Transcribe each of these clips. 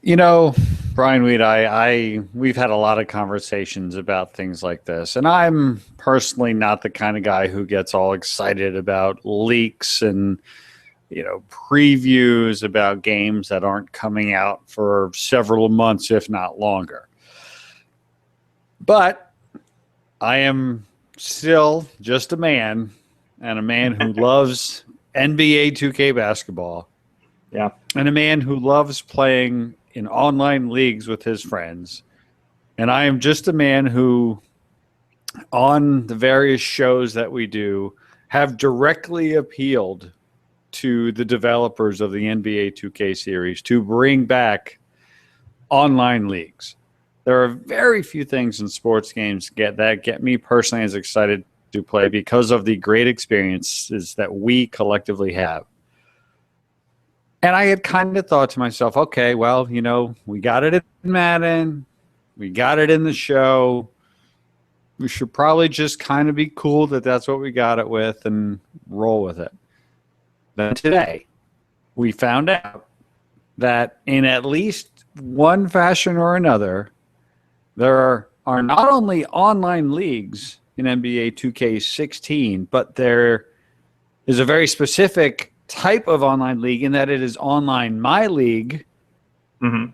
You know, Brian Weed, we've had a lot of conversations about things like this, and I'm personally not the kind of guy who gets all excited about leaks and previews about games that aren't coming out for several months, if not longer. But I am still just a man, and a man who loves NBA 2K basketball. Yeah. And a man who loves playing in online leagues with his friends. And I am just a man who, on the various shows that we do, have directly appealed to the developers of the NBA 2K series to bring back online leagues. There are very few things in sports games that get me personally as excited to play because of the great experiences that we collectively have. And I had kind of thought to myself, okay, well, we got it in Madden. We got it in the show. We should probably just kind of be cool that that's what we got it with and roll with it. Then today, we found out that in at least one fashion or another, there are not only online leagues in NBA 2K16, but there is a very specific type of online league in that it is online MyLeague,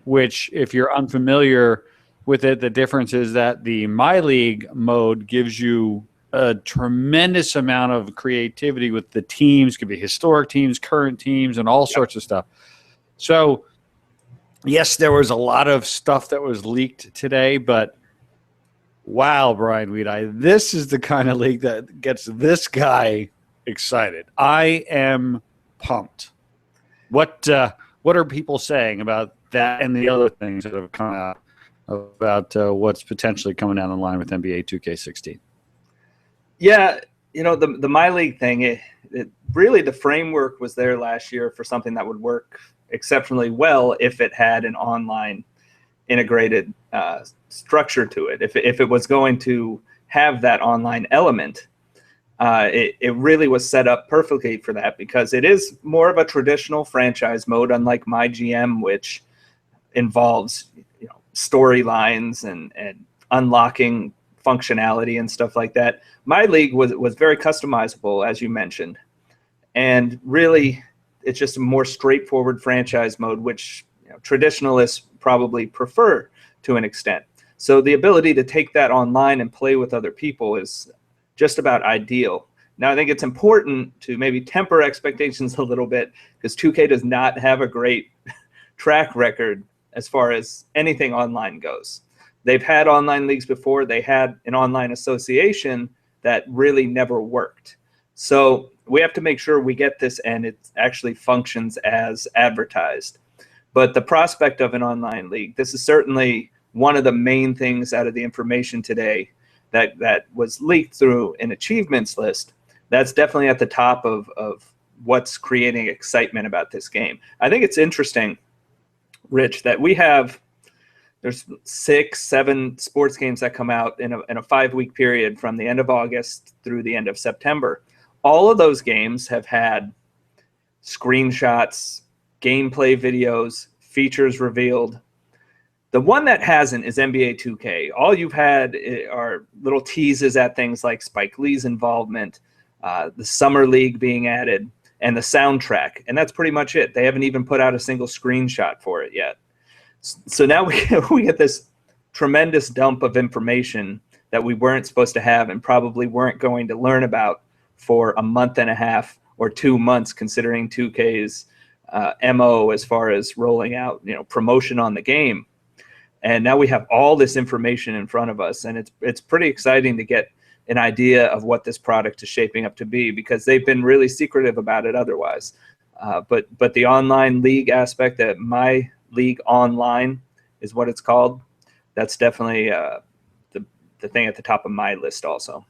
which, if you're unfamiliar with it, the difference is that the MyLeague mode gives you a tremendous amount of creativity with the teams. Could be historic teams, current teams, and all sorts of stuff. So, yes, there was a lot of stuff that was leaked today, but wow, Brian Weed, this is the kind of league that gets this guy excited. I am pumped. What are people saying about that and the other things that have come out about what's potentially coming down the line with NBA 2K16? Yeah, the MyLeague thing, it really, the framework was there last year for something that would work exceptionally well if it had an online integrated structure to it. If it was going to have that online element, it really was set up perfectly for that, because it is more of a traditional franchise mode, unlike MyGM, which involves storylines and unlocking functionality and stuff like that. MyLeague was very customizable, as you mentioned, and really it's just a more straightforward franchise mode, which traditionalists probably prefer to an extent. So the ability to take that online and play with other people is just about ideal. Now, I think it's important to maybe temper expectations a little bit, because 2K does not have a great track record as far as anything online goes. They've had online leagues before. They had an online association that really never worked. So we have to make sure we get this and it actually functions as advertised. But the prospect of an online league, this is certainly one of the main things out of the information today that was leaked through an achievements list. That's definitely at the top of what's creating excitement about this game. I think it's interesting, Rich, that there's 6-7 sports games that come out in a 5-week period from the end of August through the end of September. All of those games have had screenshots, gameplay videos, features revealed. The one that hasn't is NBA 2K. All you've had are little teases at things like Spike Lee's involvement, the Summer League being added, and the soundtrack. And that's pretty much it. They haven't even put out a single screenshot for it yet. So now we get this tremendous dump of information that we weren't supposed to have and probably weren't going to learn about for a month and a half or 2 months, considering 2K's MO as far as rolling out promotion on the game. And now we have all this information in front of us, and it's pretty exciting to get an idea of what this product is shaping up to be, because they've been really secretive about it otherwise. But the online league aspect, that MyLeague Online is what it's called, that's definitely the thing at the top of my list also.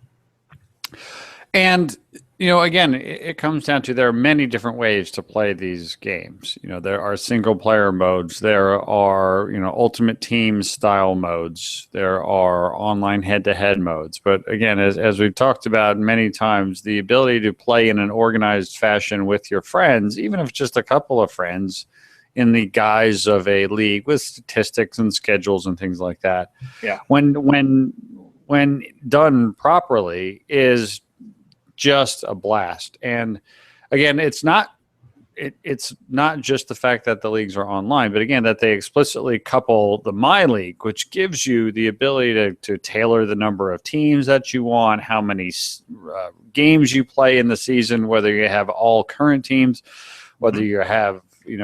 And again, it comes down to there are many different ways to play these games. There are single player modes. There are, ultimate team style modes. There are online head-to-head modes. But again, as we've talked about many times, the ability to play in an organized fashion with your friends, even if it's just a couple of friends, in the guise of a league with statistics and schedules and things like that. Yeah. When done properly, is just a blast. And again, it's not just the fact that the leagues are online, but again, that they explicitly couple the MyLeague, which gives you the ability to tailor the number of teams that you want, how many games you play in the season, whether you have all current teams, whether you have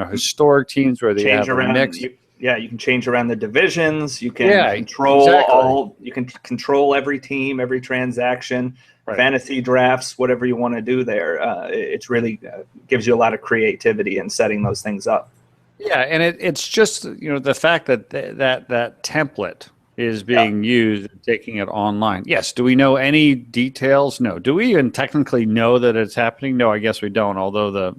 historic teams, whether you have a mix. You can change around the divisions. You can You can control every team, every transaction. Right. Fantasy drafts, whatever you want to do there. It's really gives you a lot of creativity in setting those things up. Yeah, and it's just the fact that that template is being used, taking it online. Yes. Do we know any details? No. Do we even technically know that it's happening? No, I guess we don't. Although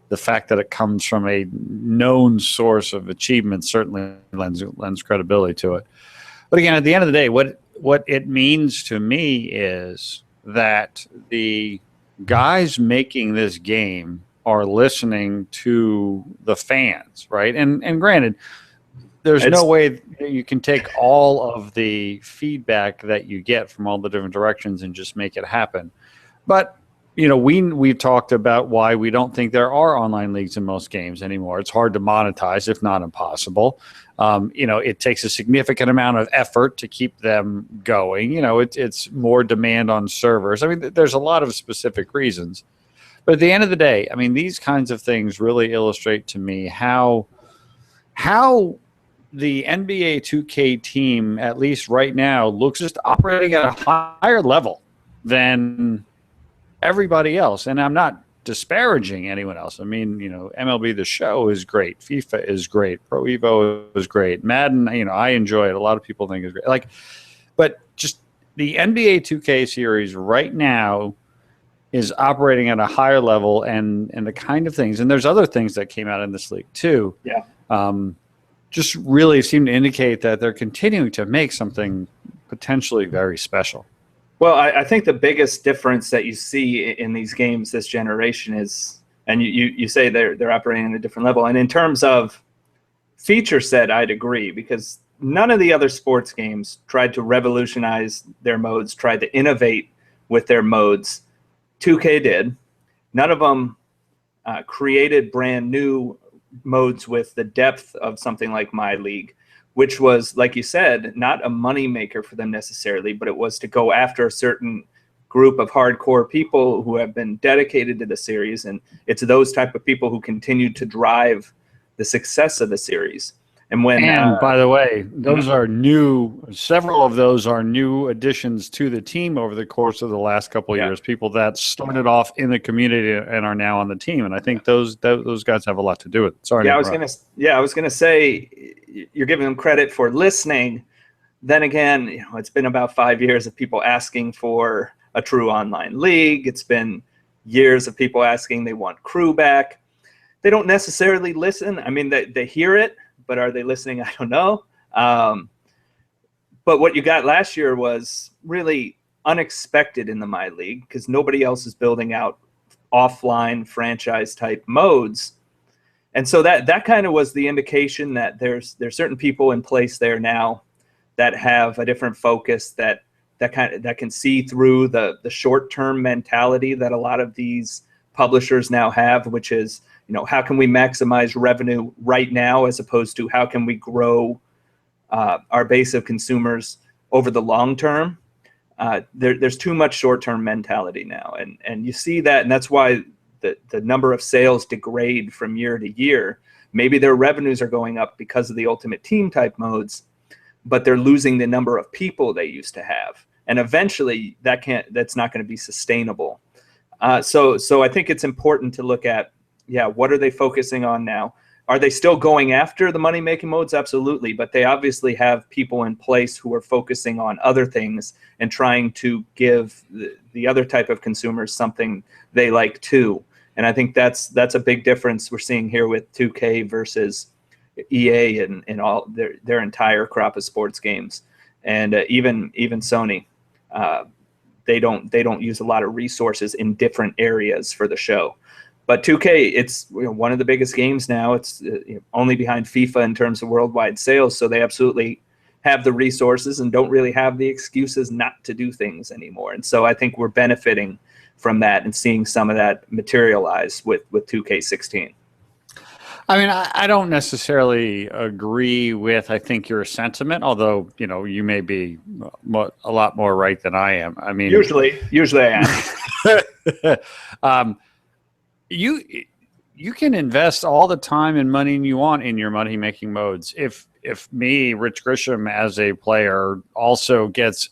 the fact that it comes from a known source of achievement certainly lends credibility to it. But again, at the end of the day, what it means to me is that the guys making this game are listening to the fans, right? And granted, there's no way you can take all of the feedback that you get from all the different directions and just make it happen. But we've talked about why we don't think there are online leagues in most games anymore. It's hard to monetize, if not impossible. It takes a significant amount of effort to keep them going. It's more demand on servers. I mean, there's a lot of specific reasons. But at the end of the day, I mean, these kinds of things really illustrate to me how the NBA 2K team, at least right now, looks just operating at a higher level than everybody else. And I'm not disparaging anyone else. I mean, MLB The Show is great. FIFA is great. Pro Evo is great. Madden, I enjoy it. A lot of people think it's great. But just the NBA 2K series right now is operating at a higher level, and the kind of things, and there's other things that came out in this league too. Yeah. Just really seem to indicate that they're continuing to make something potentially very special. Well, I think the biggest difference that you see in these games this generation is, and you say they're operating at a different level. And in terms of feature set, I'd agree, because none of the other sports games tried to revolutionize their modes, tried to innovate with their modes. 2K did. None of them created brand new modes with the depth of something like MyLeague, which was, like you said, not a money maker for them necessarily, but it was to go after a certain group of hardcore people who have been dedicated to the series. And it's those type of people who continue to drive the success of the series. And by the way, those are several of those are new additions to the team over the course of the last couple of years. People that started off in the community and are now on the team. And I think those guys have a lot to do with it. Sorry. I was gonna say, you're giving them credit for listening. Then again, it's been about 5 years of people asking for a true online league. It's been years of people asking they want crew back. They don't necessarily listen. I mean, they hear it, but are they listening? I don't know. But what you got last year was really unexpected in the MyLeague, because nobody else is building out offline franchise type modes. And so that kind of was the indication that there's certain people in place there now that have a different focus, that can see through the short-term mentality that a lot of these publishers now have, which is, how can we maximize revenue right now as opposed to how can we grow our base of consumers over the long term. There's too much short-term mentality now, and you see that, and that's why the number of sales degrade from year to year. Maybe their revenues are going up because of the Ultimate Team type modes, but they're losing the number of people they used to have, and eventually that's not going to be sustainable. So I think it's important to look at, what are they focusing on now? Are they still going after the money-making modes? Absolutely, but they obviously have people in place who are focusing on other things and trying to give the other type of consumers something they like too. And I think that's a big difference we're seeing here with 2K versus EA and all their entire crop of sports games, and even Sony. They don't use a lot of resources in different areas for the show. But 2K, it's one of the biggest games now. It's only behind FIFA in terms of worldwide sales, so they absolutely have the resources and don't really have the excuses not to do things anymore. And so I think we're benefiting from that and seeing some of that materialize with 2K16. I mean, I don't necessarily agree with, I think, your sentiment, although, you may be a lot more right than I am. I mean, usually I am. You can invest all the time and money you want in your money making modes. If me, Rich Grisham, as a player, also gets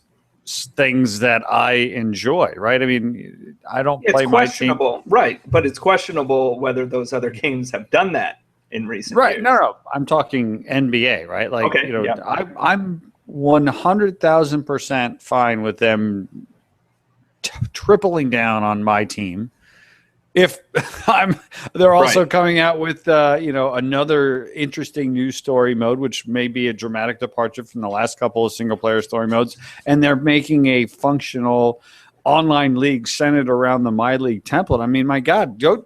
things that I enjoy, right? I mean, I don't play my team. Right? But it's questionable whether those other games have done that in recent years. No, I'm talking NBA, right? Like, okay, I'm 100,000% fine with them tripling down on my team. If they're also coming out with, another interesting news story mode, which may be a dramatic departure from the last couple of single player story modes. And they're making a functional online league centered around the MyLeague template. I mean, my God, go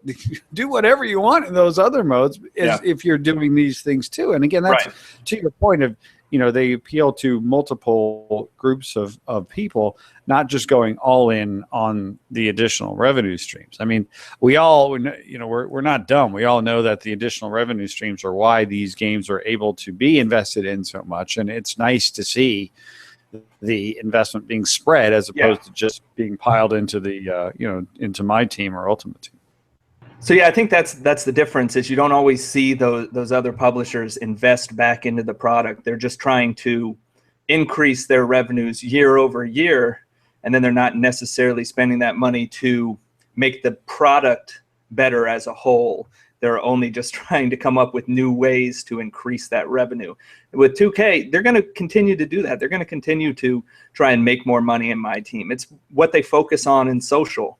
do whatever you want in those other modes if you're doing these things too. And again, that's to your point of, they appeal to multiple groups of people, not just going all in on the additional revenue streams. I mean, we all, we're not dumb. We all know that the additional revenue streams are why these games are able to be invested in so much. And it's nice to see the investment being spread as opposed to just being piled into the, into my team or Ultimate Team. So I think that's the difference is you don't always see those other publishers invest back into the product. They're just trying to increase their revenues year over year, and then they're not necessarily spending that money to make the product better as a whole. They're only just trying to come up with new ways to increase that revenue. With 2K, they're going to continue to do that. They're going to continue to try and make more money in my team. It's what they focus on in social.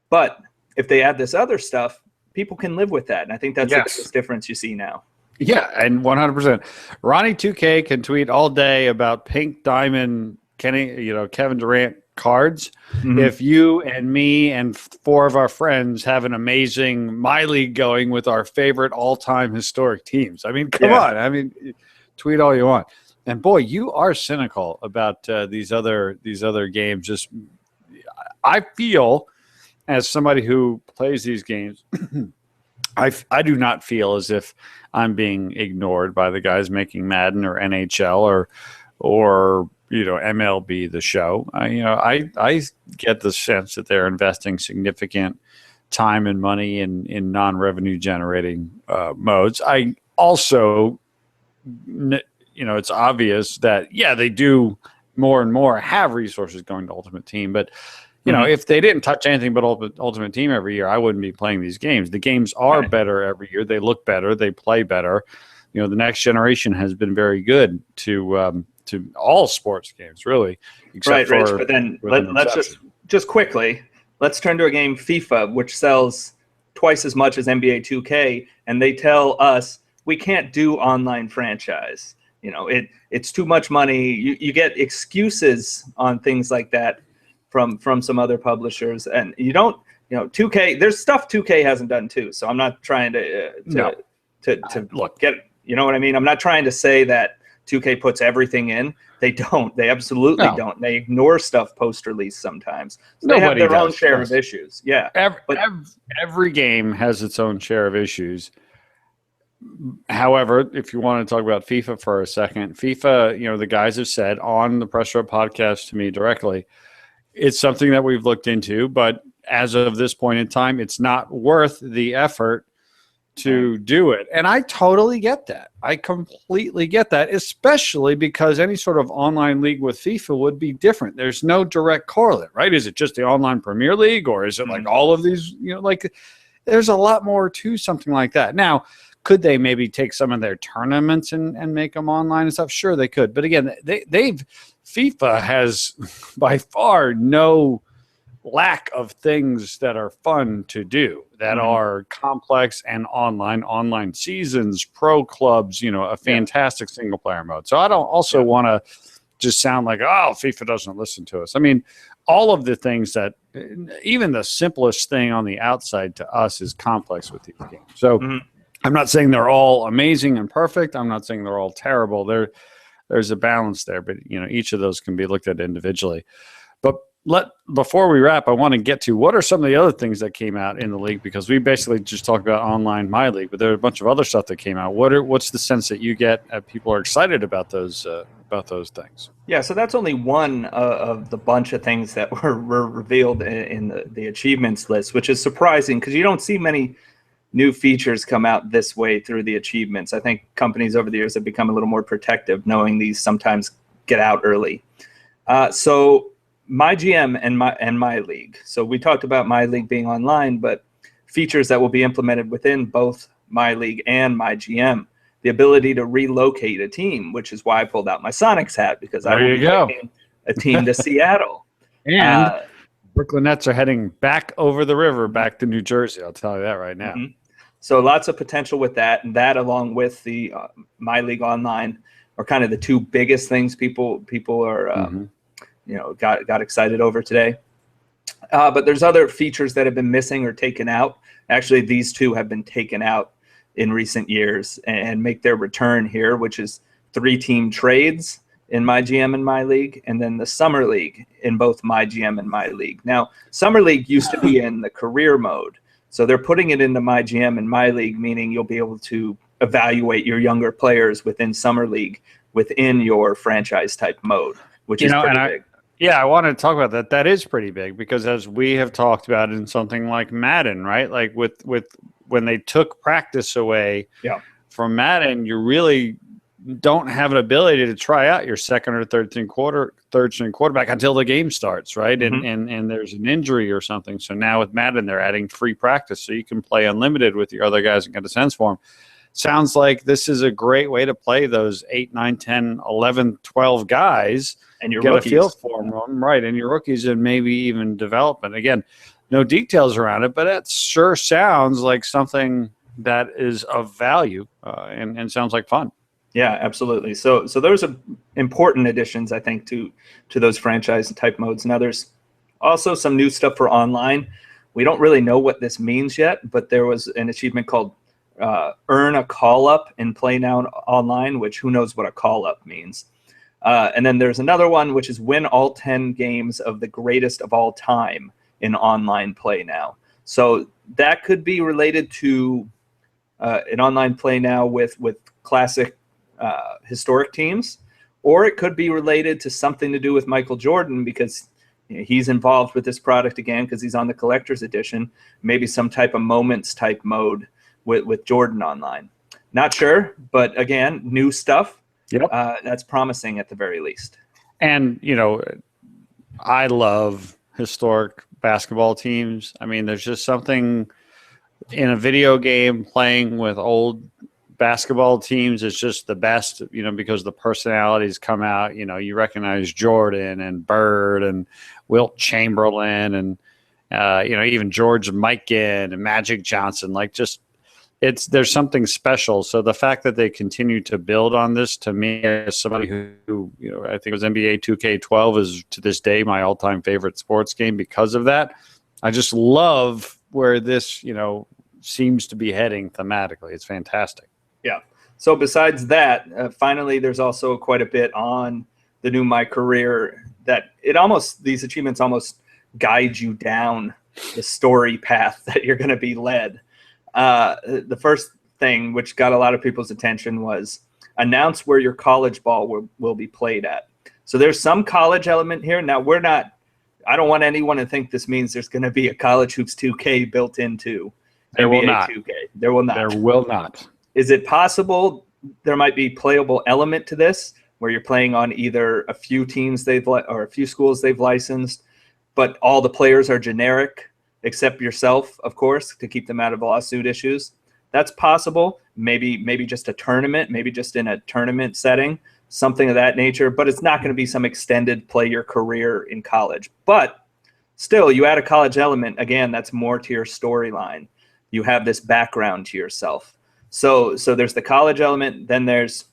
But if they add this other stuff, people can live with that. And I think that's the biggest difference you see now. Yeah, and 100%. Ronnie 2K can tweet all day about pink diamond Kevin Durant cards. Mm-hmm. If you and me and 4 of our friends have an amazing MyLeague going with our favorite all-time historic teams. I mean, come on. I mean, tweet all you want. And boy, you are cynical about these other games. Just, I feel, as somebody who plays these games, I do not feel as if I'm being ignored by the guys making Madden or NHL or MLB The Show. I get the sense that they're investing significant time and money in non-revenue generating modes. I also, it's obvious that they do more and more have resources going to Ultimate Team, but if they didn't touch anything but Ultimate Team every year, I wouldn't be playing these games. The games are better every year. They look better. They play better. The next generation has been very good to all sports games, really. Except for, Rich. But then let's just quickly, let's turn to a game, FIFA, which sells twice as much as NBA 2K, and they tell us we can't do online franchise. It's too much money. You get excuses on things like that from some other publishers, and you don't, 2K, there's stuff 2K hasn't done too. So I'm not trying to look, get, what I mean? I'm not trying to say that 2K puts everything in. They don't. They absolutely don't. They ignore stuff post-release sometimes. So they have their own share of issues. Yeah. Every game has its own share of issues. However, if you want to talk about FIFA for a second, FIFA, the guys have said on the Press Row podcast to me directly, it's something that we've looked into, but as of this point in time, it's not worth the effort to do it. And I totally get that. I completely get that, especially because any sort of online league with FIFA would be different. There's no direct correlate, right? Is it just the online Premier League, or is it like all of these, there's a lot more to something like that. Now, could they maybe take some of their tournaments and make them online and stuff? Sure, they could. But again, FIFA has by far no lack of things that are fun to do, that are complex and online seasons, pro clubs, a fantastic single player mode. So I don't also want to just sound like, oh, FIFA doesn't listen to us. I mean, all of the things that, even the simplest thing on the outside to us is complex with these games. So I'm not saying they're all amazing and perfect. I'm not saying they're all terrible. There's a balance there, but each of those can be looked at individually. But before we wrap, I want to get to what are some of the other things that came out in the league, because we basically just talked about online MyLeague, but there are a bunch of other stuff that came out. What's the sense that you get people are excited about those things? Yeah, so that's only one of the bunch of things that were revealed in the achievements list, which is surprising because you don't see many new features come out this way through the achievements. I think companies over the years have become a little more protective, knowing these sometimes get out early. So MyGM and MyLeague. So we talked about MyLeague being online, but features that will be implemented within both MyLeague and MyGM. The ability to relocate a team, which is why I pulled out my Sonics hat, because I will be taking a team to Seattle. And Brooklyn Nets are heading back over the river, back to New Jersey. I'll tell you that right now. So lots of potential with that, and that along with the MyLeague Online are kind of the two biggest things people are got excited over today. But there's other features that have been missing or taken out. Actually, these two have been taken out in recent years and make their return here, which is 3-team trades in MyGM and MyLeague, and then the Summer League in both MyGM and MyLeague. Now, Summer League used to be in the career mode, so they're putting it into MyGM and MyLeague, meaning you'll be able to evaluate your younger players within Summer League within your franchise type mode, which is pretty big. Yeah, I want to talk about that. That is pretty big because, as we have talked about in something like Madden, right? Like with when they took practice away from Madden, you really don't have an ability to try out your second or third string quarterback until the game starts, right? And there's an injury or something. So now with Madden, they're adding free practice, so you can play unlimited with your other guys and get a sense for them. Sounds like this is a great way to play those 8, 9, 10, 11, 12 guys and your get rookies. A feel for them, right? And your rookies, and maybe even development. Again, no details around it, but it sure sounds like something that is of value and sounds like fun. Yeah, absolutely. So those are important additions, I think, to those franchise type modes. Now, there's also some new stuff for online. We don't really know what this means yet, but there was an achievement called earn a call-up in Play Now Online, which who knows what a call-up means. And then there's another one, which is win all 10 games of the greatest of all time in online Play Now. So that could be related to an online Play Now with classic historic teams, or it could be related to something to do with Michael Jordan, because he's involved with this product again because he's on the collector's edition. Maybe some type of moments type mode with Jordan online. Not sure, but again, new stuff. Yep. That's promising at the very least. And, I love historic basketball teams. I mean, there's just something in a video game playing with old basketball teams is just the best, because the personalities come out. You recognize Jordan and Bird and Wilt Chamberlain and, even George Mikan and Magic Johnson. Like, just there's something special. So the fact that they continue to build on this, to me, as somebody who I think it was NBA 2K12 is to this day my all-time favorite sports game because of that. I just love where this, seems to be heading thematically. It's fantastic. Yeah. So besides that, finally, there's also quite a bit on the new MyCareer that these achievements almost guide you down the story path that you're going to be led. The first thing which got a lot of people's attention was announce where your college ball will be played at. So there's some college element here. Now, I don't want anyone to think this means there's going to be a College Hoops 2K built into NBA 2K. There will not. There will not. Is it possible there might be playable element to this where you're playing on either a few teams or a few schools they've licensed, but all the players are generic except yourself, of course, to keep them out of lawsuit issues? That's possible. Maybe just a tournament, maybe just in a tournament setting, something of that nature. But it's not going to be some extended play your career in college. But still, you add a college element, again, that's more to your storyline. You have this background to yourself. So there's the college element. Then there's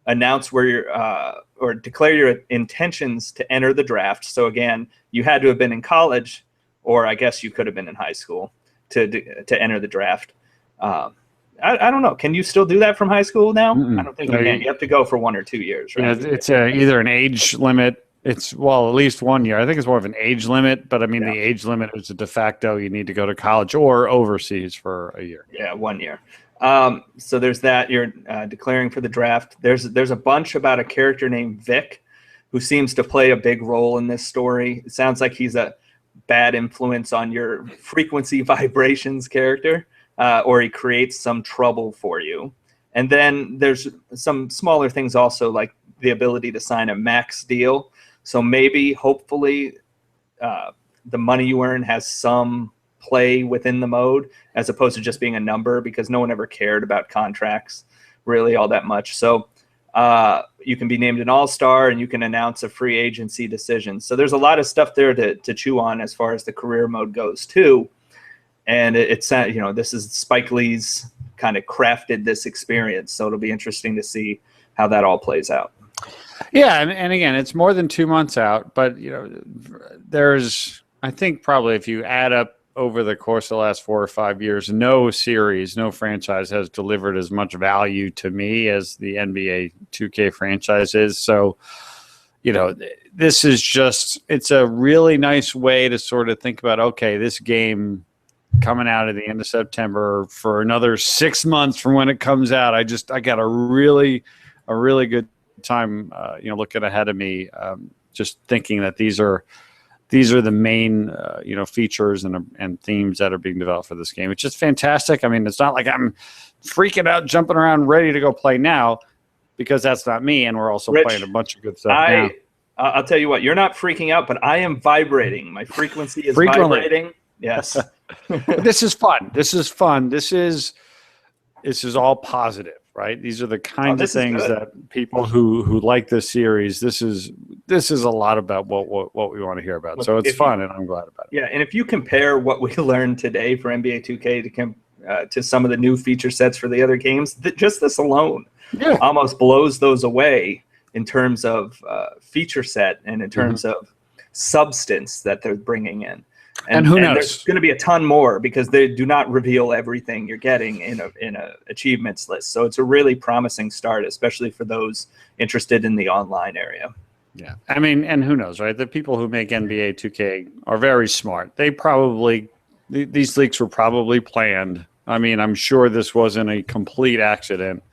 announce where you're or declare your intentions to enter the draft. So again, you had to have been in college, or I guess you could have been in high school to enter the draft. I don't know. Can you still do that from high school now? I don't think you can. You have to go for 1 or 2 years, right? Yeah, it's either an age limit. It's, well, at least 1 year. I think it's more of an age limit, but I mean, the age limit is a de facto. You need to go to college or overseas for a year. Yeah, 1 year. So there's that. You're declaring for the draft. There's a bunch about a character named Vic, who seems to play a big role in this story. It sounds like he's a bad influence on your frequency vibrations character, or he creates some trouble for you. And then there's some smaller things also, like the ability to sign a max deal. So maybe, hopefully, the money you earn has some play within the mode, as opposed to just being a number, because no one ever cared about contracts really all that much. So you can be named an all-star, and you can announce a free agency decision. So there's a lot of stuff there to chew on as far as the career mode goes too. And it's this is Spike Lee's kind of crafted this experience, so it'll be interesting to see how that all plays out. Yeah, and again, it's more than 2 months out, but there's, I think, probably, if you add up over the course of the last 4 or 5 years, no series, no franchise has delivered as much value to me as the NBA 2K franchise is. So, this is just, it's a really nice way to sort of think about, okay, this game coming out at the end of September for another 6 months from when it comes out. I got a really good time, looking ahead of me, just thinking that these are the main, features and themes that are being developed for this game. It's just fantastic. I mean, it's not like I'm freaking out, jumping around, ready to go play now, because that's not me. And we're also playing a bunch of good stuff now. I'll tell you what, you're not freaking out, but I am vibrating. My frequency is vibrating. Yes. This is fun. This is all positive, right? These are the kinds of things that people who like this series, this is a lot about what we want to hear about. So it's fun, and I'm glad about it. Yeah, and if you compare what we learned today for NBA 2K to some of the new feature sets for the other games, just this alone almost blows those away in terms of feature set and in terms of substance that they're bringing in. And who knows? There's going to be a ton more, because they do not reveal everything you're getting in a achievements list. So it's a really promising start, especially for those interested in the online area. Yeah, I mean, and who knows, right? The people who make NBA 2K are very smart. They probably, these leaks were probably planned. I mean, I'm sure this wasn't a complete accident.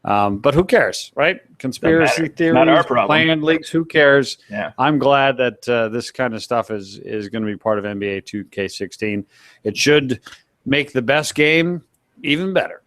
But who cares, right? Conspiracy theories, not our problem. Planned leaks, who cares? Yeah. I'm glad that this kind of stuff is going to be part of NBA 2K16. It should make the best game even better.